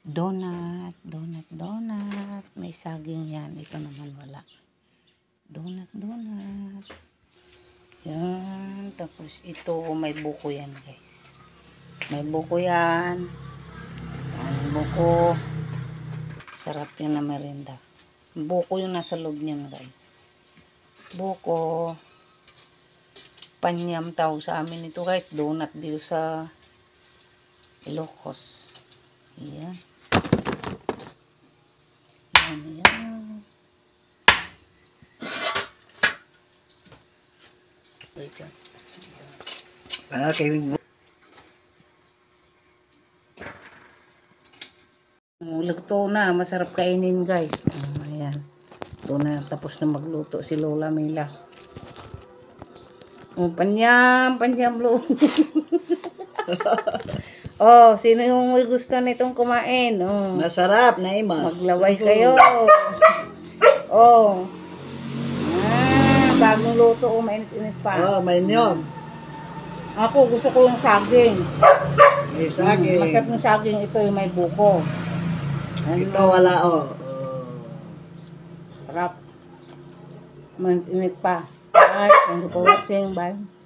Donut, donut, donut. May saging yan. Ito naman wala. Donut, donut. Yan. Tapos ito, may buko yan guys. May buko yan. Yan, buko. Sarap yan na merinda. Buko yung nasa loob niyan guys. Buko. Panyam tawag sa amin ito guys. Donut dito sa Ilocos. Yan. Yan, yan. Okay. Lugto na. Masarap kainin guys. Ayan. Ito na. Tapos na magluto si Lola Mila. Oh, panyam. Panyam lo. Oh, sino yung may gusto nitong kumain? Oh. Masarap na imas. Maglaway kayo. Oh. Bagong luto. Oh, mainit-init pa. Oh, may niyog. Ako, gusto ko yung saging. May saging. Masarap ng saging. Ito yung may buko. Ito wala, oh. Sarap. Mainit-init pa. Bye. Thank you for watching. Bye.